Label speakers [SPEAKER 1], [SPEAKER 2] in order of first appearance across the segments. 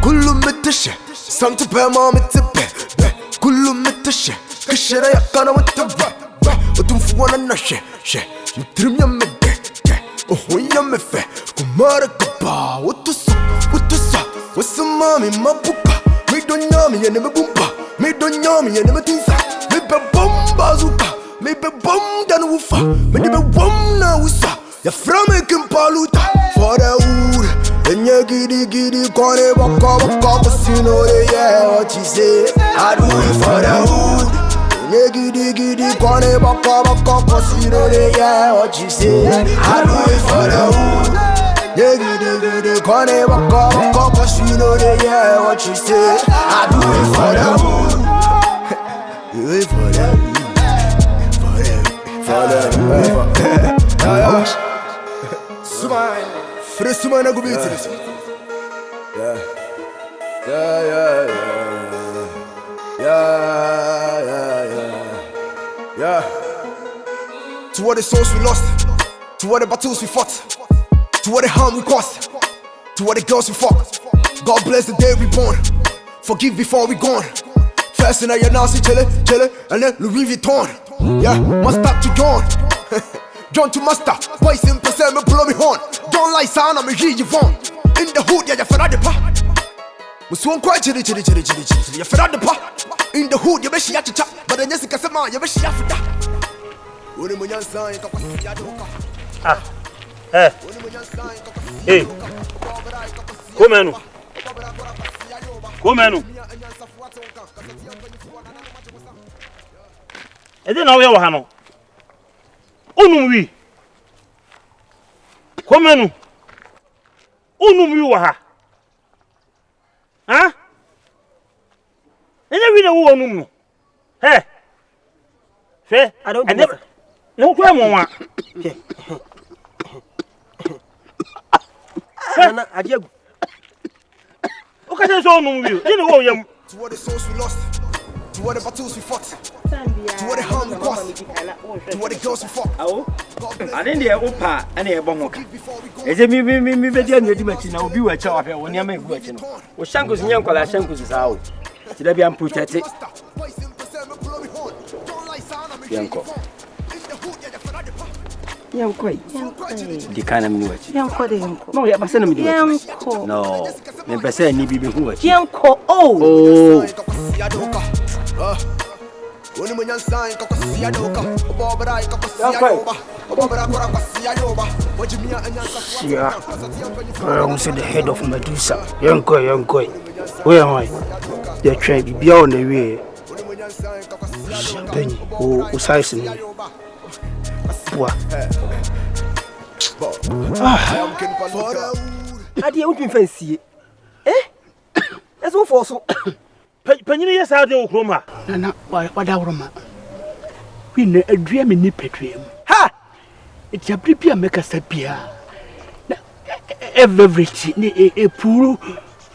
[SPEAKER 1] كله متشة سنت بما متبه كله متشة كشرة يا كنا متبه وتنفونا النشة شة نترم يمده وهو يمفه كمارك با وتص وسمامي ما بوكا مي دنيامي يعني مبومبا مي دنيامي يعني متنسى مي ببوم بازوكا مي ببوم دانوفا مي ببوم ناوسا يا فرامي كمبالوتا فراور Enya gidi kone baka Casino yeah what you say I do it for the hood Enya gidi kone baka Casino yeah what you say I do it for the hood Enya gidi kone baka Casino yeah what you say I do it for the hood Do it for the hood Smile Fresh man, I go beat this. Yeah. To all the souls we lost, to all the battles we fought, to all the harm we caused, to all the girls we fucked. God bless the day we born. Forgive before we gone. First in your Nazi chille, and then Louis Vuitton. Yeah, must start to John. John to master, boys in percent me blow me horn. Don't lie, son, I'm a G you want. In the hood, yeah, you're fed the pa. Was one quite chilly, you're fed the pa. In the hood, you bet she at the top, but then Jessica Sama, you bet she after that.
[SPEAKER 2] Hey, come on. And then now Hano. Unumi. Come Unumi waha. Huh? And then we don't know. Hey. Fair, I don't never. No crime. I just. Okay, so no you. You know you. To what the souls we lost. To what the battles we fought. To what the harm we caused. To what the girls we fought.
[SPEAKER 3] Oh. I didn't hear Opa and a bongoka. Is it me video you do now be a child when you make watching. Well, Shankus and Yanko Shankus is out. Today I'm put at it. Yanko. The kind of music. No, you must send me. No, never say any baby who are Yanko. Oh.
[SPEAKER 4] Yeah, I say the head of Medusa. Yanko. Where am I? They're trying to be on the way. Champagne, oh, size me.
[SPEAKER 3] I didn't fancy. Eh? That's all for so.
[SPEAKER 2] Penny, yes, I do, Roma.
[SPEAKER 4] Nana, what our Roma? We know a dream in Nipetrium.
[SPEAKER 3] Ha!
[SPEAKER 4] It's a prepare make us appear. Everything, a poor.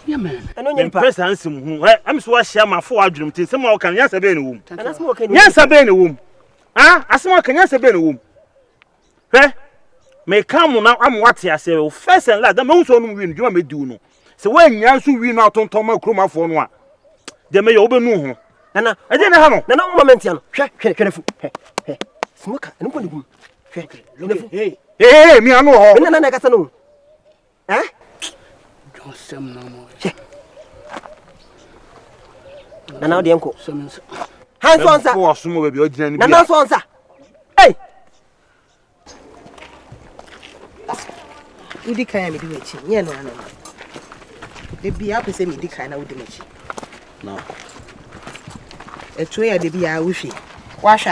[SPEAKER 4] Yeah, man.
[SPEAKER 3] I know you're
[SPEAKER 2] handsome. I'm so share my 4 dream till someone can yes, a ben womb.
[SPEAKER 3] And that's more can
[SPEAKER 2] yes, a ben womb. Ah, as someone can yes, a ben womb. Eh? May come now, I'm what I say, first and last, the most on win, you may do no. So when you also win out on Thomas Croma for one, they may open no. And I didn't have no moment.
[SPEAKER 3] Smoke and nobody.
[SPEAKER 2] Hey, me, I know.
[SPEAKER 3] And then I got to know. Eh?
[SPEAKER 4] Don't say no more.
[SPEAKER 3] And now the uncle.
[SPEAKER 2] Hands on, sir. For some of your journey.
[SPEAKER 3] And that's one, sir. Hey! You decline me do it. Yeah, no. They be up to say me decline out the machine.
[SPEAKER 4] No.
[SPEAKER 3] A tray of the be a wishy. Wash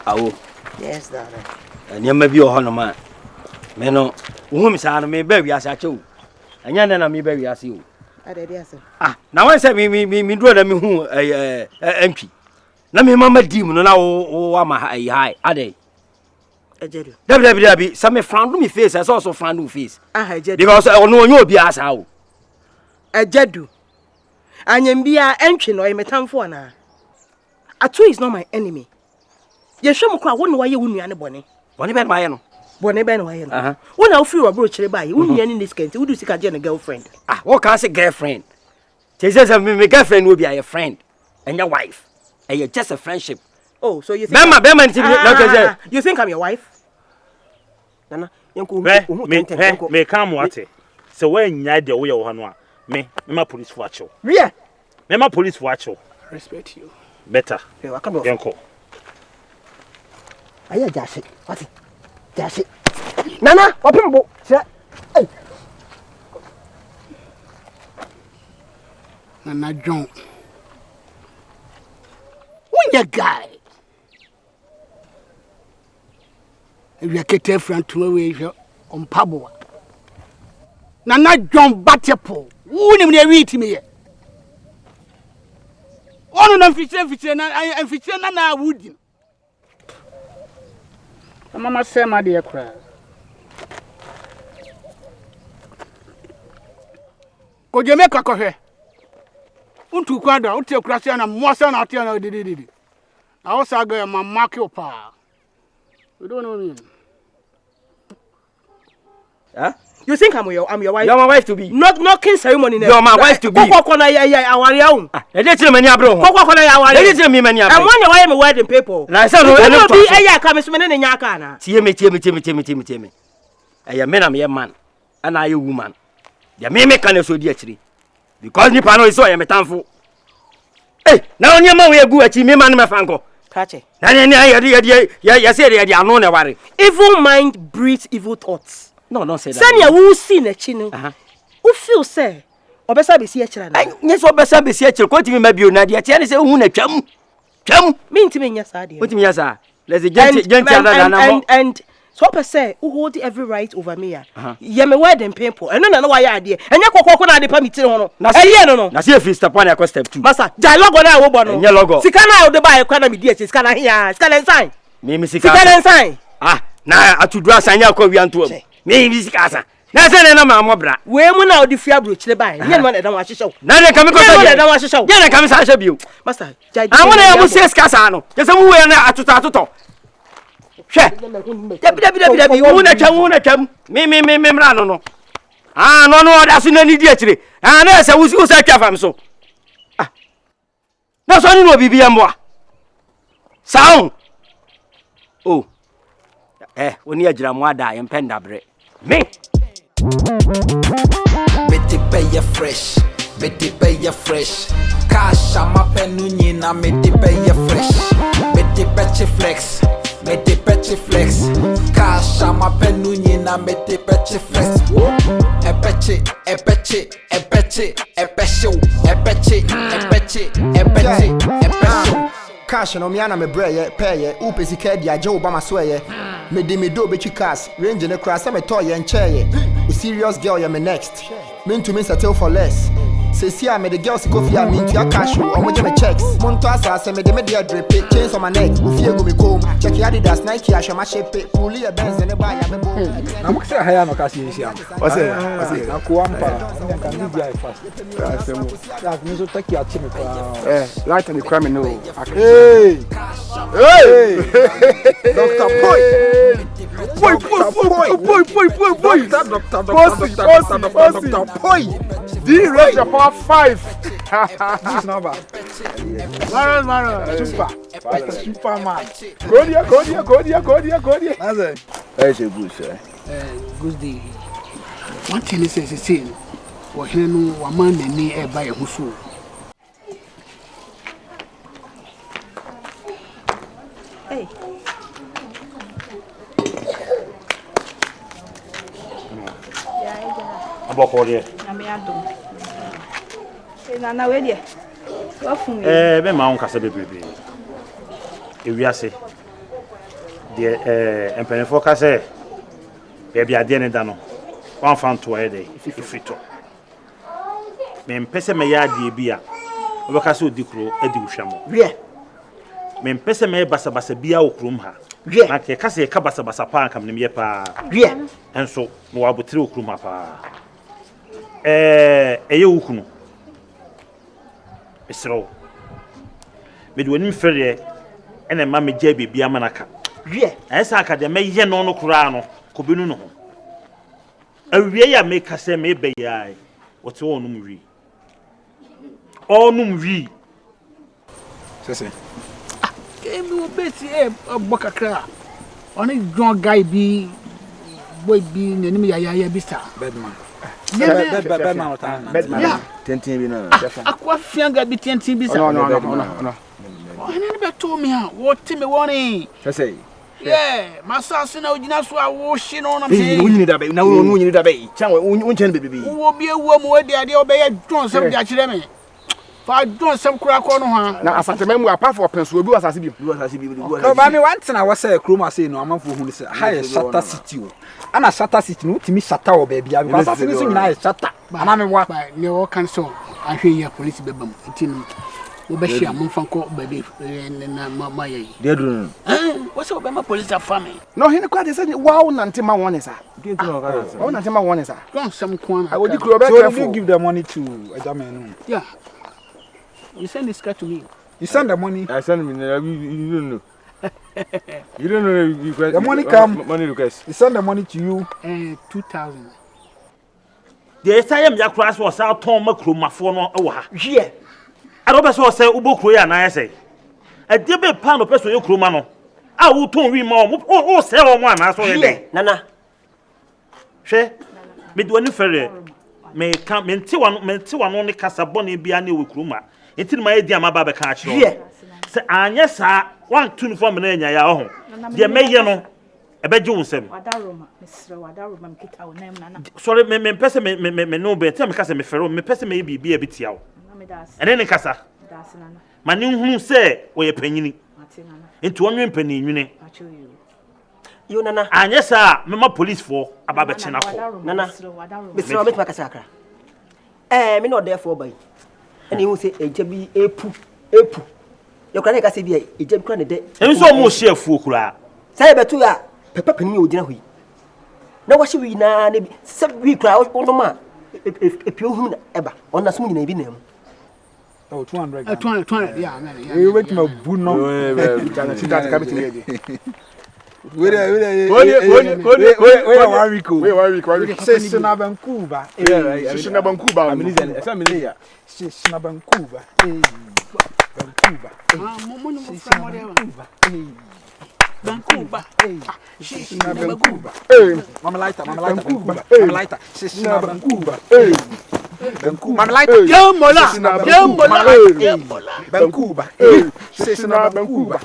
[SPEAKER 4] Oh.
[SPEAKER 3] Yes, darling.
[SPEAKER 4] And you may be a honor man. Meno, whom is on me, baby, as I told. And you're not me, baby, as you. Ah, now I said me, draw them who MP. Let me, Mamma Demon, now, oh, I'm a high, are they? Debbie, some found me face as also found no face. Because I know you'll be as how.
[SPEAKER 3] A jedu. And you be a entry or a metam for now. A tree is not my enemy. You show me why you wouldn't be any bonny.
[SPEAKER 4] What about my own?
[SPEAKER 5] Bone ben why no. When I feel bro chere buy, who any this kent, who do sika je girlfriend.
[SPEAKER 4] What can I say girlfriend? She says my girlfriend will be a friend and your wife. And you're just a friendship.
[SPEAKER 5] Oh, so you think you think I'm your wife? Nana,
[SPEAKER 2] me come what? So when you the way you me my police watch you.
[SPEAKER 5] Yeah.
[SPEAKER 2] Me my police watch you.
[SPEAKER 3] Respect you.
[SPEAKER 2] Better.
[SPEAKER 5] Yanko. Aya Jashi. What? Jashi. Nana, open book. Hey.
[SPEAKER 6] Nana John. Who you guy? If you get a friend to away on Pabua. Nana John Batepo. Who name they read me? All of them fish and fish Nana Wood. Mama say my dear cry. Could you make a coffee? Unto Quada, Util Crassian and Mosan Atiana did. I also go my market pa. You don't know me.
[SPEAKER 5] Huh? You think I'm your wife?
[SPEAKER 4] You're my wife to be.
[SPEAKER 5] Not knocking ceremony.
[SPEAKER 4] You're my wife to be.
[SPEAKER 5] Our own.
[SPEAKER 4] They didn't many abro. They didn't mean many abro.
[SPEAKER 5] And when you wear my wedding paper.
[SPEAKER 4] I said, no,
[SPEAKER 5] be a commission in Yakana.
[SPEAKER 4] See me. I am man. And I a woman. The me can so dear tree. Because Nipano is so I am a tanful. Hey, now your man will go at me, man, my franco.
[SPEAKER 5] Catch it.
[SPEAKER 4] You said they are no worry.
[SPEAKER 5] Evil mind breeds evil thoughts.
[SPEAKER 4] No, don't say that.
[SPEAKER 5] Sanya who see na chino. Who feel say obesa be see achira na.
[SPEAKER 4] Yes, obesa be see achira. Ko timi ma bio na de tia ne se hu na twam. Twam.
[SPEAKER 5] Me ntimi nya sa de.
[SPEAKER 4] What timi nya sa? Let's gent
[SPEAKER 5] and so say who hold every right over me ya. Ye me wedding people. Eno na why ade. Enye kokoko na ade pa mitire ho no. Eye no no.
[SPEAKER 4] Na se fi step 1 akọ step 2.
[SPEAKER 5] Masa, dialogue na wo bo no.
[SPEAKER 4] Enye logo.
[SPEAKER 5] Sika na wo de ba e kwa na me die sika na hia. Sika na sign.
[SPEAKER 4] Me sika.
[SPEAKER 5] Sika na sign.
[SPEAKER 4] Na atudura sanya akọ wianto am. Me sikasa. Na se na ma mobra.
[SPEAKER 5] We mu na odi fia bro chire bai. Nye no na dan wa hyehyɛ.
[SPEAKER 4] Na ne kam ko
[SPEAKER 5] se. Na dan wa hyehyɛ.
[SPEAKER 4] Ye na kam sa hyehyɛ bio.
[SPEAKER 5] Master,
[SPEAKER 4] wona ya mu se sikasa no. Je se mu we na atoto. Hwɛ. Dabi wona twam. Me mra no. No da so na ni di akire. Na se wusi wusa twa fam so. Na so ni no bibia mboa. Sound. Oh. Oni agira mo ada ye mpenda bre. Me
[SPEAKER 7] te pay fresh. Me te pay fresh. Cash ama penu nyina me te pay fresh. Me te patch flex. Me te patch flex. Cash ama penu nyina me te patch flex.
[SPEAKER 8] Cash no miana me breye peye upesi kedi aje Obama sweye me di me do be chikas range ne kra se me toy en cheye a serious girl ya me next me to me settle for less say see me the girls go fear me to cash o mo je me checks monto asa me de me dey drip chains on my neck fear go me comb check your Adidas Nike asho ma shape pull your Benz ne buy ya me bo
[SPEAKER 3] na mo se haya no kasi isi am what's na ko ampa can be very fast that means to take your team right on the crime no hey Dr. Boy Dr. Boy D raise your power 5 this number Maran Superman go there that's it
[SPEAKER 6] That's a good sir. Good day. One thing is the same. Wa henu wa man ni e ba ye husu.
[SPEAKER 5] Hey.
[SPEAKER 2] Aboko there.
[SPEAKER 9] Na me adom. Na we there. Wa fun me.
[SPEAKER 2] Be ma won kasa bebrebe. Ewiase. De empenefo kasa e bia de ne da no. Wan fan to e dey ifito. Me mpese me ya de bia. Obekasa odikro edi uhwamo.
[SPEAKER 5] Wie.
[SPEAKER 2] Me mpese me basa bia okrum ha.
[SPEAKER 5] Wie.
[SPEAKER 2] Na ke kasa e ka basa pa kam ne me pa.
[SPEAKER 5] Wie.
[SPEAKER 2] Enso mo abotire okrum ha pa. Eye ukunu. Esro. Me de wonim fere ene ma me gya bibia manaka.
[SPEAKER 5] Wie.
[SPEAKER 2] Esa aka de me ye no kura no. kobinu no ho awie ya make say me be yai what onum wi onum wi
[SPEAKER 6] sese emi obeti bokakra oni John guy bi boy bi nenim ya bisa bedman bedman
[SPEAKER 1] tentin bi no
[SPEAKER 6] akwa fianga bi tentin bisa no oni be to me ha what me woni
[SPEAKER 1] sese
[SPEAKER 6] yeah masase na ogina so a wo hye no na me
[SPEAKER 1] wunyini da be na wunyini da be chan wonchen bebi
[SPEAKER 6] wo bi ewu mu ade ade obeye John sem dia kire me fa John sem kura ko no ha
[SPEAKER 1] na asantema mu apart for penso obi wasase bi
[SPEAKER 10] no ba me want na wase kroma say no amanfo hu ni say high shatter city o ana shatter city no timi shatter wo ba bia because asase so na shatter ana me wa
[SPEAKER 6] ne wo kan so ahwe ya police bebam ntinu wo be hia mo fanko baby na ma ye
[SPEAKER 1] de duru
[SPEAKER 6] wo se wo be ma police afame
[SPEAKER 1] no he ne kwa de say wow nante ma won sa wow nante ma won sa
[SPEAKER 6] John sem ko na
[SPEAKER 1] I would you be
[SPEAKER 10] so
[SPEAKER 1] careful
[SPEAKER 10] you give the money to Ejamenu
[SPEAKER 6] yeah you send this car to me
[SPEAKER 10] you send the money
[SPEAKER 1] I send me you don't know you don't know you
[SPEAKER 10] the money come
[SPEAKER 1] money request
[SPEAKER 10] you send the money to you
[SPEAKER 6] 2000
[SPEAKER 2] de say am yakura so sa ton makromafo no e wo ha
[SPEAKER 5] hwe
[SPEAKER 2] I don't know say ubokro ya na say e de be pa no person ye kroma no a wo ton wi ma o say o mo ana so ye de
[SPEAKER 5] nana
[SPEAKER 2] hwe me do ani fere me kan me nti wano ne kasa bone bia na we kroma enti ma ye di amaba be kan a kire say anye sa wan tunu form na nya ya ho de meye no e be ji wonsem
[SPEAKER 9] wadaroma misre wadaroma mkita wo nam nana
[SPEAKER 2] sorry me pese me no be enti me kasa me fere me pese me bibia bitia wo ene ne kasa
[SPEAKER 9] das nana
[SPEAKER 2] ma ne hunu se wo ye panyini
[SPEAKER 9] ate nana
[SPEAKER 2] enti wonwe mpani nwune
[SPEAKER 9] acho
[SPEAKER 5] yo nana
[SPEAKER 2] anye sa me ma police for aba be chena ko
[SPEAKER 5] nana
[SPEAKER 9] wadaroma
[SPEAKER 5] misre wa metwa kasa akra me no there for bai ene hu se eja bi epu yo kra ne kasa bi eja bi kra ne de
[SPEAKER 2] en so mo hye afuo kura
[SPEAKER 5] sai betu ya pepa pani o gina hui na wa hye wi na ne bi se wi kra o ma epio hu na eba ona so nyina bi na mu
[SPEAKER 10] oh 200
[SPEAKER 6] 200 yeah man
[SPEAKER 10] you wait my bu no
[SPEAKER 1] Chana chita ka biti ye
[SPEAKER 10] we 1 week say na Vancouver
[SPEAKER 1] na Vancouver
[SPEAKER 10] amini esa mini ya na Vancouver Vancouver
[SPEAKER 6] mo no from Vancouver she's na Vancouver
[SPEAKER 10] mama lighter Vancouver she's na Vancouver
[SPEAKER 6] Vancouver mama lighter Yambola
[SPEAKER 10] Vancouver she's na Vancouver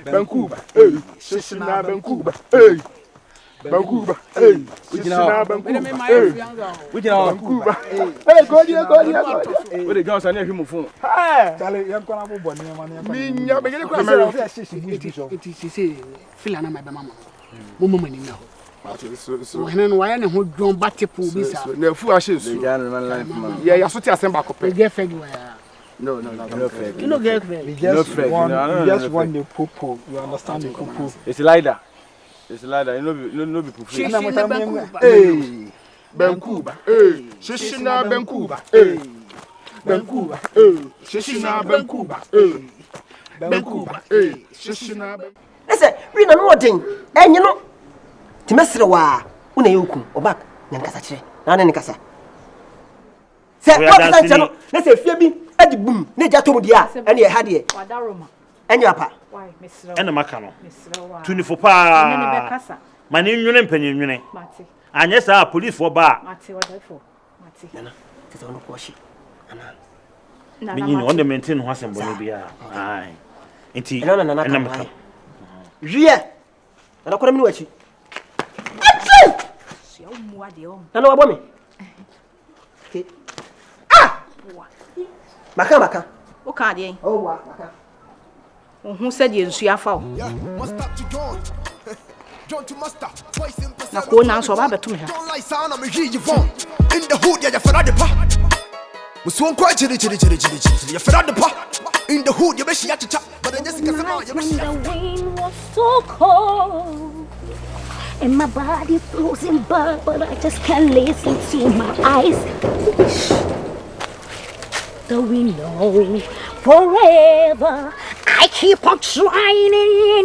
[SPEAKER 1] Vancouver she's na Vancouver Vancouver Ujina Vancouver
[SPEAKER 10] Ujina Vancouver
[SPEAKER 1] we dey Johnson na hwimu fun
[SPEAKER 10] Charlie yan kona bo boni ma na
[SPEAKER 1] minya be gele kwa mero
[SPEAKER 6] it is feel na my mama mo mama ni na so hena no waya ne ho dwon batepo bi sa
[SPEAKER 1] na fu ahye su ya ya so ti asemba ko pe
[SPEAKER 6] get fed where
[SPEAKER 1] no fake
[SPEAKER 6] you no get fed
[SPEAKER 10] we just want the popo you understand the popo
[SPEAKER 1] it's lighter no be popo
[SPEAKER 6] she's na Vancouver
[SPEAKER 1] Vancouver she's na Vancouver Vancouver she's na Vancouver Vancouver she's na
[SPEAKER 5] ese wi na no den enye no ti mesre wa una yoku obak nyankasa kire na ne kasa se wa kasa chano na se fie bi adi bum na ja tomu dia ene ye ha de
[SPEAKER 9] wadaroma
[SPEAKER 5] enye apa
[SPEAKER 9] why misre
[SPEAKER 2] ene maka no
[SPEAKER 9] misre wa
[SPEAKER 2] tunifo pa
[SPEAKER 9] ene be kasa
[SPEAKER 2] ma ne nwune mpanyi nwune
[SPEAKER 9] mate
[SPEAKER 2] anye sa police for ba
[SPEAKER 9] mate wadarfo mate
[SPEAKER 5] nana tete wono ko shi
[SPEAKER 9] nana
[SPEAKER 2] binyi no on the maintain ho asembo no bia ai enti
[SPEAKER 5] nana
[SPEAKER 2] ene
[SPEAKER 5] maka wie nana ko na mini wachi
[SPEAKER 9] sia o mu ade o
[SPEAKER 5] nana wa bomi ke maka
[SPEAKER 9] o ka de
[SPEAKER 5] oh wa maka
[SPEAKER 9] ohun se de nsu afa o na ko na so ba betum ha
[SPEAKER 1] in the hood ya fera de pa musuon kwa chiri ya fera de pa in the hood ya be shi ya chicha but then Jessica sama ya be shi
[SPEAKER 11] the wind was so cold and my body frozen but I just can't listen to my eyes. Though we know forever I keep on trying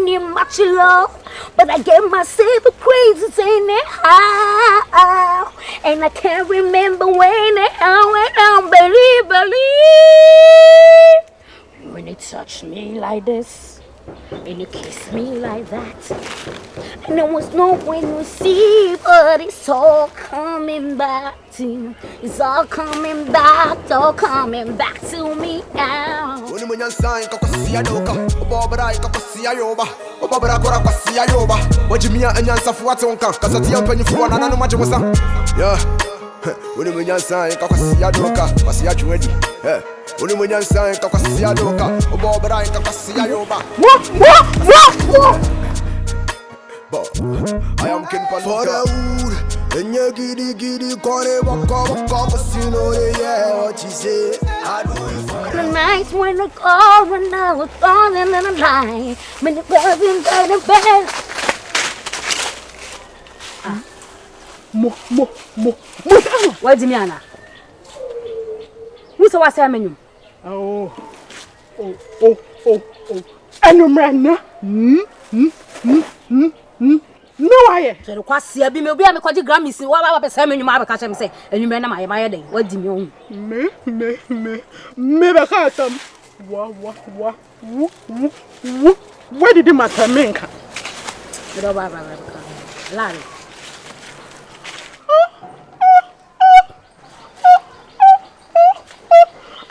[SPEAKER 11] in much love but I get myself crazy saying it how, and I can't remember when and how and how, believe. When you touch me like this, and you kiss me like that, and there was no one to see, but it's all coming back to you. It's all coming back to me now.
[SPEAKER 1] When you sign, Kokosia Doka, Bobra, Kokosia Yoba, Bobra Korasia Yoba, what you mean and Yansa Fuatonka, because at the open for another much was yeah. When you sign, Kokosia Doka, Kosia Juedi, eh. When you sign, Kokosia Doka, Bobra, Kokosia Yoba. What? But I am King for the wood, and you giddy, corner, walk off, you know, yeah, what you say.
[SPEAKER 11] The nights when the call when I was falling in the night, when the wasn't in the bed. What's the matter? Who's the menu?
[SPEAKER 6] Oh. And no, I
[SPEAKER 11] so the quasi be me a cotty Grammys. What about the same you might catch him say, and you men my day. What do you mean?
[SPEAKER 6] Me, where did the matter make?
[SPEAKER 11] Larry.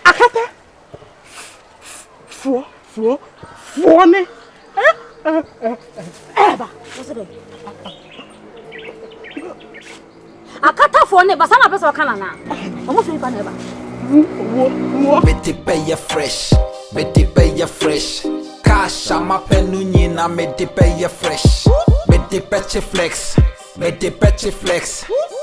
[SPEAKER 6] Akata. Four, ne?
[SPEAKER 11] Eba, what's it? I cut off one, but some of us are canana. Almost never.
[SPEAKER 7] Betty pay fresh, Betty pay fresh. Cash ama penuni na Betty pay fresh. Betty patchy flex, Betty patchy flex.